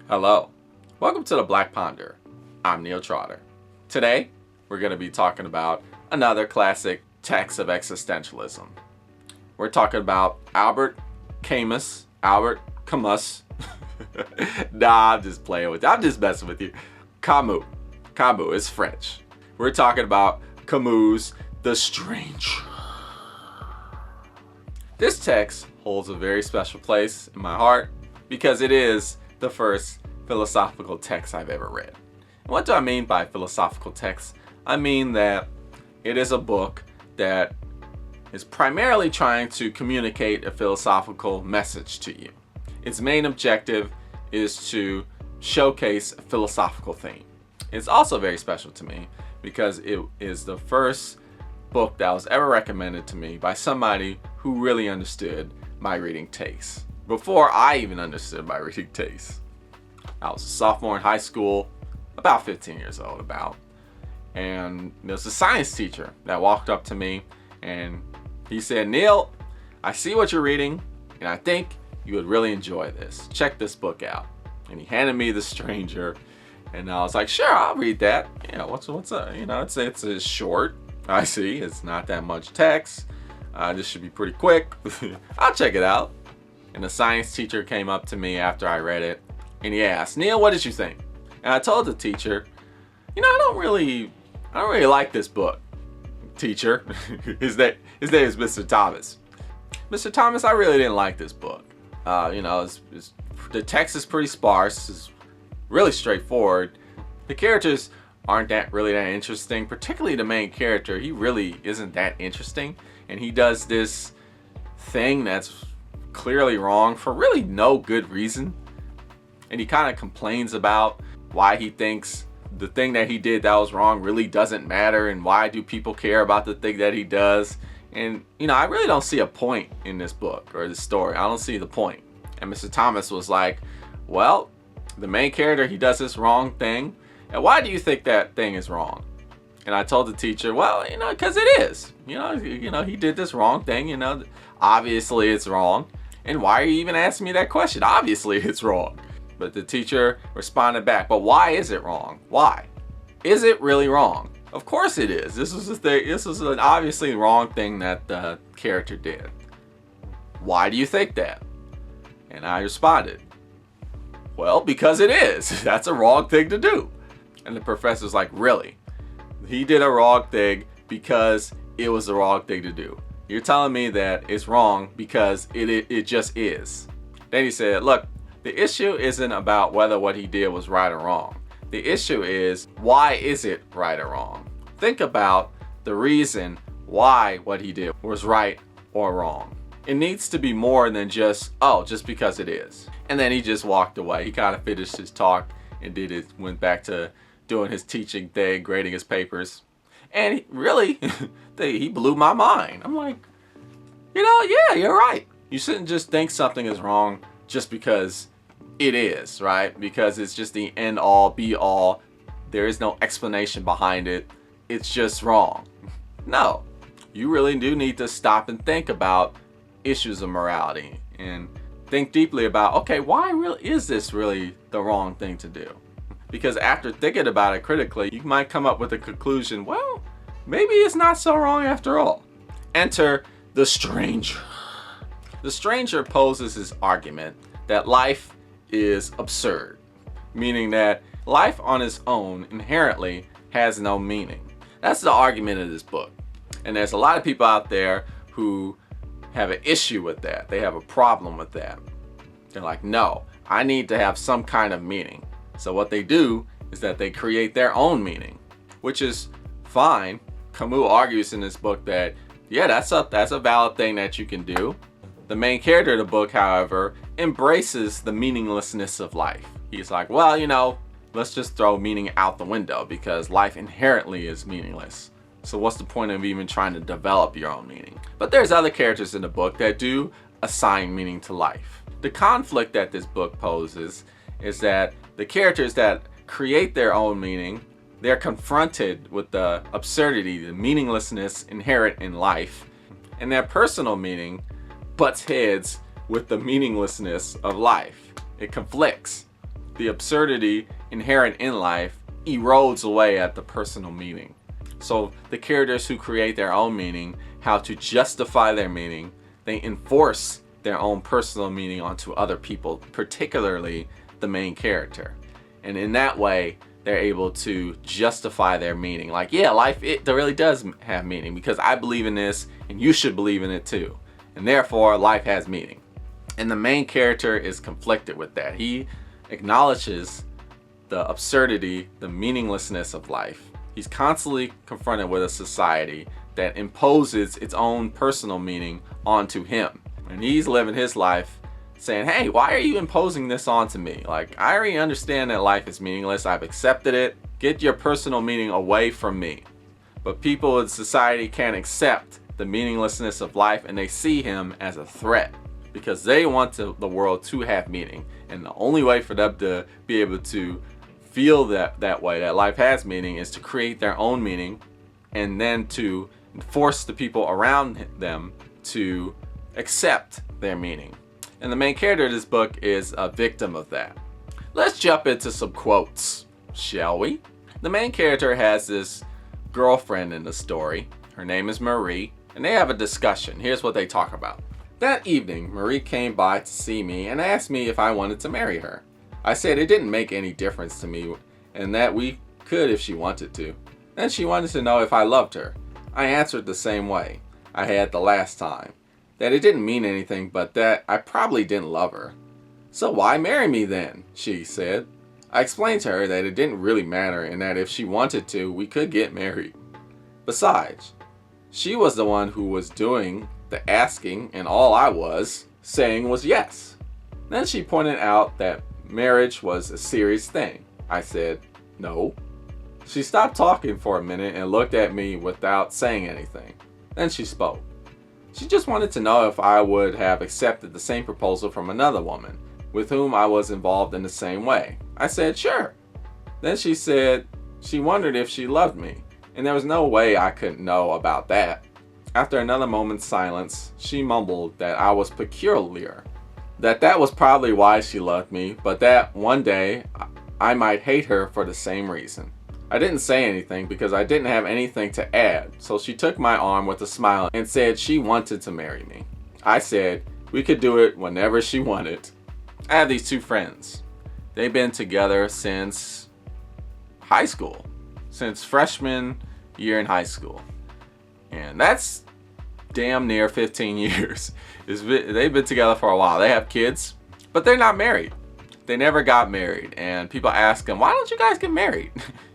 Hello, welcome to the Black Ponder. I'm Neil Trotter. Today, we're going to be talking about another classic text of existentialism. We're talking about Albert Camus. Nah, I'm just playing with you. I'm just messing with you. Camus. Camus is French. We're talking about Camus' The Stranger. This text holds a very special place in my heart because it is the first philosophical text I've ever read. And what do I mean by philosophical text? I mean that it is a book that is primarily trying to communicate a philosophical message to you. Its main objective is to showcase a philosophical theme. It's also very special to me because it is the first book that was ever recommended to me by somebody who really understood my reading taste. Before I even understood my reading taste. I was a sophomore in high school, about 15 years old and there was a science teacher that walked up to me and he said, "Neil, I see what you're reading and I think you would really enjoy this. Check this book out." And he handed me The Stranger and I was like, "Sure, I'll read that. What's it's short. I see, it's not that much text. This should be pretty quick. I'll check it out." And the science teacher came up to me after I read it and he asked, "Neil, what did you think?" And I told the teacher, I don't really like this book, teacher. His name is Mr. Thomas. Mr. Thomas, I really didn't like this book. The text is pretty sparse. It's really straightforward. The characters aren't really that interesting, particularly the main character. He really isn't that interesting. And he does this thing that's clearly wrong for really no good reason. And he kind of complains about why he thinks the thing that he did that was wrong really doesn't matter, and why do people care about the thing that he does. And I really don't see a point in this book or this story. I don't see the point. And Mr. Thomas was like, "Well, the main character, he does this wrong thing, and why do you think that thing is wrong?" And I told the teacher, "Well, because it is. He did this wrong thing. Obviously it's wrong. And why are you even asking me that question? Obviously it's wrong." But the teacher responded back, "But why is it wrong? Why? Is it really wrong? Of course it is. This was an obviously wrong thing that the character did. Why do you think that?" And I responded, "Well, because it is. That's a wrong thing to do." And the professor's like, "Really? He did a wrong thing because it was the wrong thing to do. You're telling me that it's wrong because it just is." Then he said, "Look, the issue isn't about whether what he did was right or wrong. The issue is, why is it right or wrong? Think about the reason why what he did was right or wrong. It needs to be more than just because it is." And then he just walked away. He kind of finished his talk and went back to doing his teaching thing, grading his papers. And he blew my mind. I'm like, yeah, you're right. You shouldn't just think something is wrong just because it is, right? Because it's just the end all be all. There is no explanation behind it. It's just wrong. No, you really do need to stop and think about issues of morality and think deeply about, okay, why is this really the wrong thing to do? Because after thinking about it critically, you might come up with a conclusion, well, maybe it's not so wrong after all. Enter the stranger. The stranger poses his argument that life is absurd, meaning that life on its own inherently has no meaning. That's the argument of this book. And there's a lot of people out there who have an issue with that. They have a problem with that. They're like, no, I need to have some kind of meaning. So what they do is that they create their own meaning, which is fine. Camus argues in this book that, yeah, that's a valid thing that you can do. The main character of the book, however, embraces the meaninglessness of life. He's like, well, let's just throw meaning out the window because life inherently is meaningless. So what's the point of even trying to develop your own meaning? But there's other characters in the book that do assign meaning to life. The conflict that this book poses is that the characters that create their own meaning, they're confronted with the absurdity, the meaninglessness inherent in life, and their personal meaning butts heads with the meaninglessness of life. It conflicts. the absurdity inherent in life erodes away at the personal meaning. So the characters who create their own meaning, how to justify their meaning, they enforce their own personal meaning onto other people, particularly the main character. And in that way, they're able to justify their meaning. Like, yeah, life, it really does have meaning because I believe in this and you should believe in it too. And therefore, life has meaning. And the main character is conflicted with that. He acknowledges the absurdity, the meaninglessness of life. He's constantly confronted with a society that imposes its own personal meaning onto him. And he's living his life saying, hey, why are you imposing this onto me? Like, I already understand that life is meaningless. I've accepted it. Get your personal meaning away from me. But people in society can't accept the meaninglessness of life, and they see him as a threat because they want the world to have meaning. And the only way for them to be able to feel that way, that life has meaning, is to create their own meaning and then to force the people around them to accept their meaning. And the main character of this book is a victim of that. Let's jump into some quotes, shall we? The main character has this girlfriend in the story. Her name is Marie, and they have a discussion. Here's what they talk about. That evening, Marie came by to see me and asked me if I wanted to marry her. I said it didn't make any difference to me and that we could if she wanted to. Then she wanted to know if I loved her. I answered the same way I had the last time, that it didn't mean anything but that I probably didn't love her. So why marry me then? She said. I explained to her that it didn't really matter and that if she wanted to, we could get married. Besides, she was the one who was doing the asking and all I was saying was yes. Then she pointed out that marriage was a serious thing. I said, no. She stopped talking for a minute and looked at me without saying anything. Then she spoke. She just wanted to know if I would have accepted the same proposal from another woman with whom I was involved in the same way. I said, sure. Then she said she wondered if she loved me, and there was no way I could know about that. After another moment's silence, she mumbled that I was peculiar, that was probably why she loved me, but that one day I might hate her for the same reason. I didn't say anything because I didn't have anything to add, so she took my arm with a smile and said she wanted to marry me. I said we could do it whenever she wanted. I have these two friends. They've been together since high school, since freshman year in high school. And that's damn near 15 years. They've been together for a while. They have kids, but they're not married. They never got married. And people ask them, why don't you guys get married?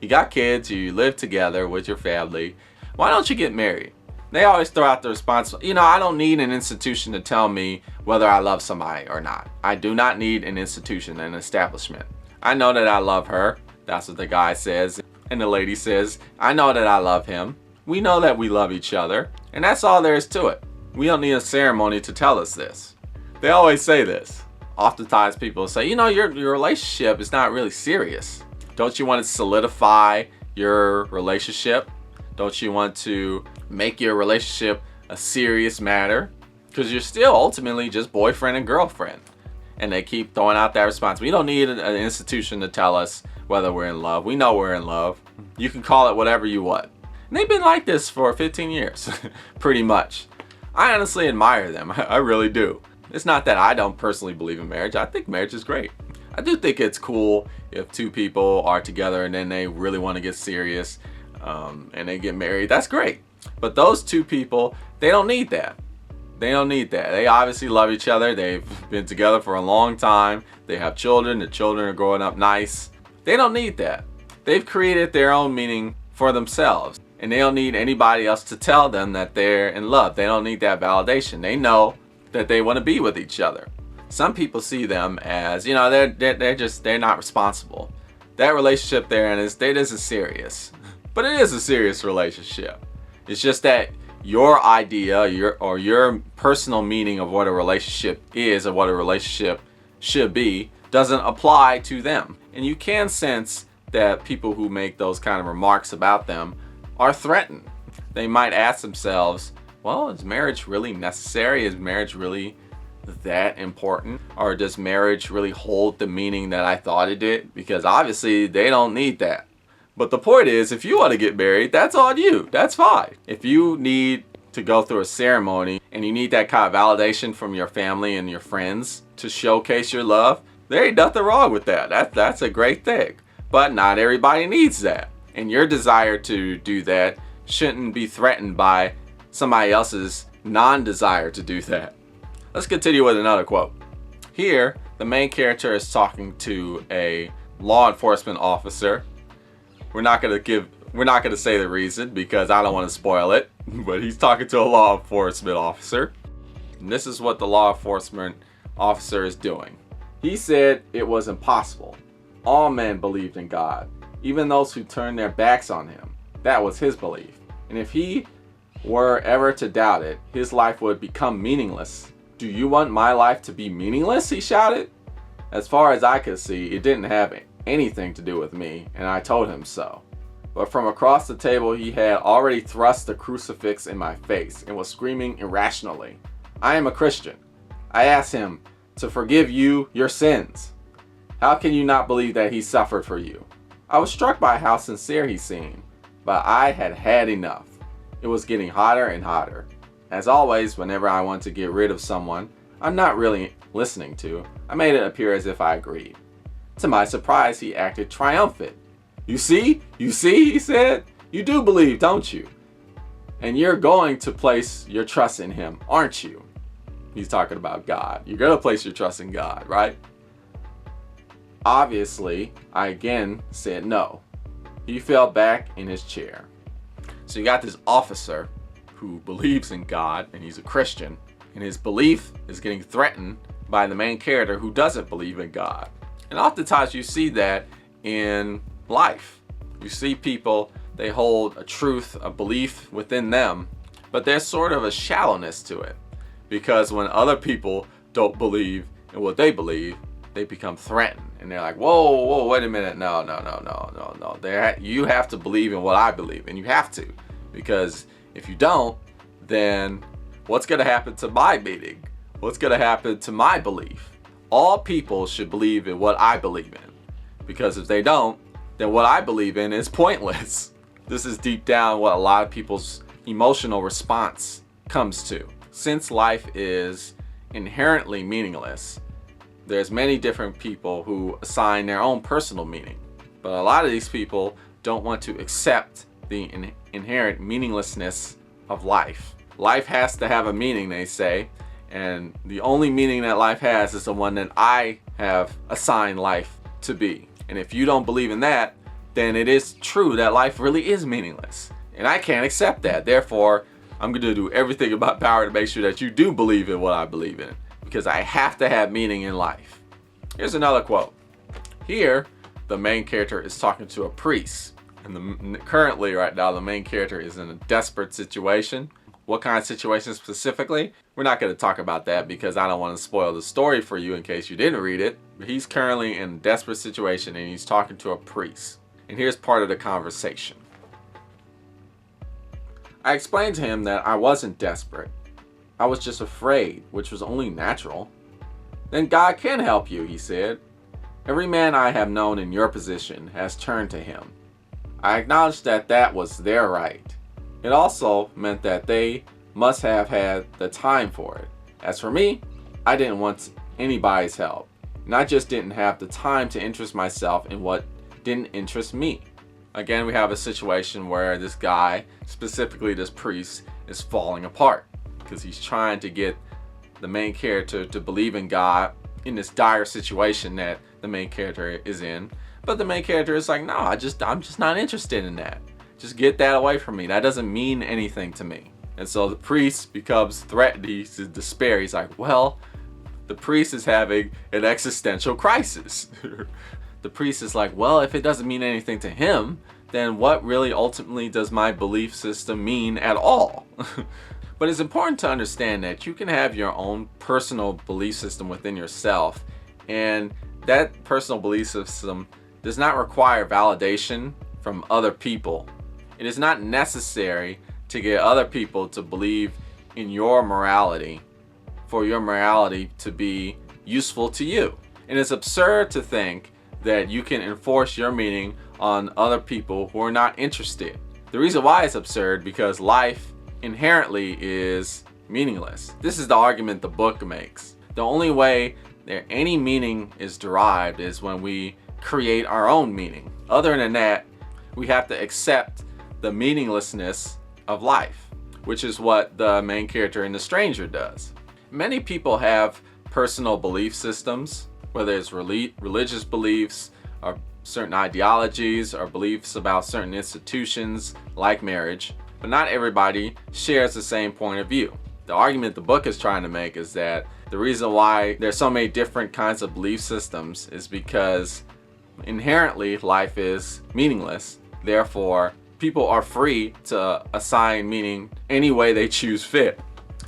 You got kids, you live together with your family. Why don't you get married? They always throw out the response, I don't need an institution to tell me whether I love somebody or not. I do not need an institution, an establishment. I know that I love her. That's what the guy says. And the lady says, I know that I love him. We know that we love each other. And that's all there is to it. We don't need a ceremony to tell us this. They always say this. Oftentimes people say, your relationship is not really serious. Don't you want to solidify your relationship? Don't you want to make your relationship a serious matter? Because you're still ultimately just boyfriend and girlfriend. And they keep throwing out that response. We don't need an institution to tell us whether we're in love. We know we're in love. You can call it whatever you want. And they've been like this for 15 years, pretty much. I honestly admire them. I really do. It's not that I don't personally believe in marriage. I think marriage is great. I do think it's cool if two people are together and then they really want to get serious and they get married. That's great. But those two people, they don't need that. They don't need that. They obviously love each other. They've been together for a long time. They have children. The children are growing up nice. They don't need that. They've created their own meaning for themselves. And they don't need anybody else to tell them that they're in love. They don't need that validation. They know that they want to be with each other. Some people see them as, they're not responsible. That relationship they're in isn't serious. But it is a serious relationship. It's just that your idea, your personal meaning of what a relationship is or what a relationship should be doesn't apply to them. And you can sense that people who make those kind of remarks about them are threatened. They might ask themselves, well, is marriage really necessary? Is marriage really that important? Or does marriage really hold the meaning that I thought it did? Because obviously they don't need that. But the point is, if you want to get married, that's on you. That's fine. If you need to go through a ceremony and you need that kind of validation from your family and your friends to showcase your love, there ain't nothing wrong with that. That's a great thing. But not everybody needs that. And your desire to do that shouldn't be threatened by somebody else's non-desire to do that. Let's continue with another quote. Here, the main character is talking to a law enforcement officer. We're not gonna say the reason because I don't want to spoil it, but he's talking to a law enforcement officer. And this is what the law enforcement officer is doing. He said it was impossible. All men believed in God, even those who turned their backs on him. That was his belief. And if he were ever to doubt it, his life would become meaningless. Do you want my life to be meaningless? He shouted. As far as I could see, it didn't have anything to do with me, and I told him so. But from across the table, he had already thrust the crucifix in my face and was screaming irrationally. I am a Christian. I asked him to forgive you your sins. How can you not believe that he suffered for you? I was struck by how sincere he seemed, but I had had enough. It was getting hotter and hotter. As always, whenever I want to get rid of someone I'm not really listening to, I made it appear as if I agreed. To my surprise, he acted triumphant. You see, he said, you do believe, don't you? And you're going to place your trust in him, aren't you? He's talking about God. You're going to place your trust in God, right? Obviously, I again said no. He fell back in his chair. So you got this officer who believes in God, and he's a Christian, and his belief is getting threatened by the main character who doesn't believe in God. And oftentimes you see that in life. You see people, they hold a truth, a belief within them, but there's sort of a shallowness to it. Because when other people don't believe in what they believe, they become threatened. And they're like, whoa, wait a minute. No. You have to believe in what I believe, and you have to. Because if you don't, then what's going to happen to my meaning? What's going to happen to my belief? All people should believe in what I believe in. Because if they don't, then what I believe in is pointless. This is deep down what a lot of people's emotional response comes to. Since life is inherently meaningless, there's many different people who assign their own personal meaning. But a lot of these people don't want to accept the inherent meaninglessness of life. Life has to have a meaning, they say, and the only meaning that life has is the one that I have assigned life to be. And if you don't believe in that, then it is true that life really is meaningless. And I can't accept that. Therefore, I'm going to do everything in my power to make sure that you do believe in what I believe in, because I have to have meaning in life. Here's another quote. Here, the main character is talking to a priest. And currently, right now, the main character is in a desperate situation. What kind of situation specifically? We're not going to talk about that because I don't want to spoil the story for you in case you didn't read it. But he's currently in a desperate situation and he's talking to a priest. And here's part of the conversation. I explained to him that I wasn't desperate. I was just afraid, which was only natural. Then God can help you, he said. Every man I have known in your position has turned to him. I acknowledged that that was their right. It also meant that they must have had the time for it. As for me, I didn't want anybody's help. And I just didn't have the time to interest myself in what didn't interest me. Again, we have a situation where this guy, specifically this priest, is falling apart because he's trying to get the main character to believe in God in this dire situation that the main character is in. But the main character is like, no, I'm just not interested in that. Just get that away from me. That doesn't mean anything to me. And so the priest becomes threatened. He's in despair. He's like, well, the priest is having an existential crisis. The priest is like, well, if it doesn't mean anything to him, then what really ultimately does my belief system mean at all? But it's important to understand that you can have your own personal belief system within yourself, and that personal belief system does not require validation from other people. It is not necessary to get other people to believe in your morality for your morality to be useful to you. And it's absurd to think that you can enforce your meaning on other people who are not interested. The reason why it's absurd because life inherently is meaningless. This is the argument the book makes. The only way that any meaning is derived is when we create our own meaning. Other than that, we have to accept the meaninglessness of life, which is what the main character in The Stranger does. Many people have personal belief systems, whether it's religious beliefs or certain ideologies or beliefs about certain institutions like marriage, but not everybody shares the same point of view. The argument the book is trying to make is that the reason why there's so many different kinds of belief systems is because inherently life is meaningless. Therefore, people are free to assign meaning any way they choose fit.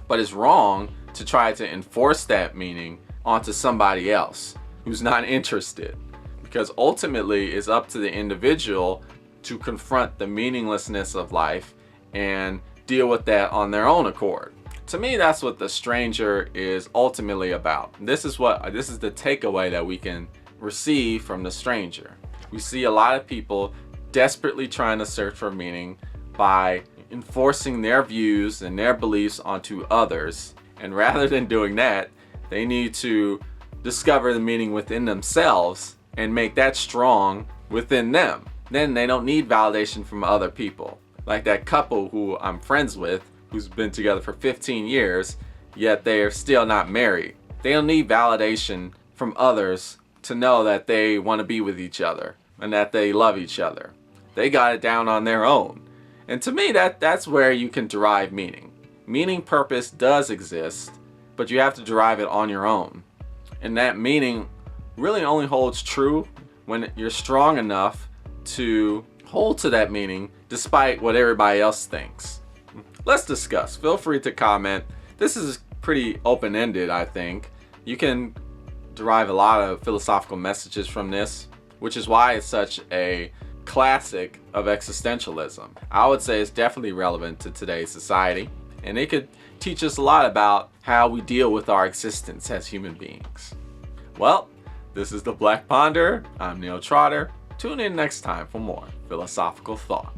But it's wrong to try to enforce that meaning onto somebody else who's not interested, because ultimately it's up to the individual to confront the meaninglessness of life and deal with that on their own accord. To me, that's what The Stranger is ultimately about. This is the takeaway that we can receive from The Stranger. We see a lot of people desperately trying to search for meaning by enforcing their views and their beliefs onto others. And rather than doing that, they need to discover the meaning within themselves and make that strong within them. Then they don't need validation from other people. Like that couple who I'm friends with, who's been together for 15 years, yet they are still not married. They don't need validation from others to know that they want to be with each other and that they love each other. They got it down on their own. And to me, that's where you can derive meaning. Meaning, purpose does exist, but you have to derive it on your own. And that meaning really only holds true when you're strong enough to hold to that meaning despite what everybody else thinks. Let's discuss. Feel free to comment. This is pretty open-ended, I think. You can derive a lot of philosophical messages from this, which is why it's such a classic of existentialism. I would say it's definitely relevant to today's society, and it could teach us a lot about how we deal with our existence as human beings. Well, this is The Black Ponder. I'm Neil Trotter. Tune in next time for more philosophical thought.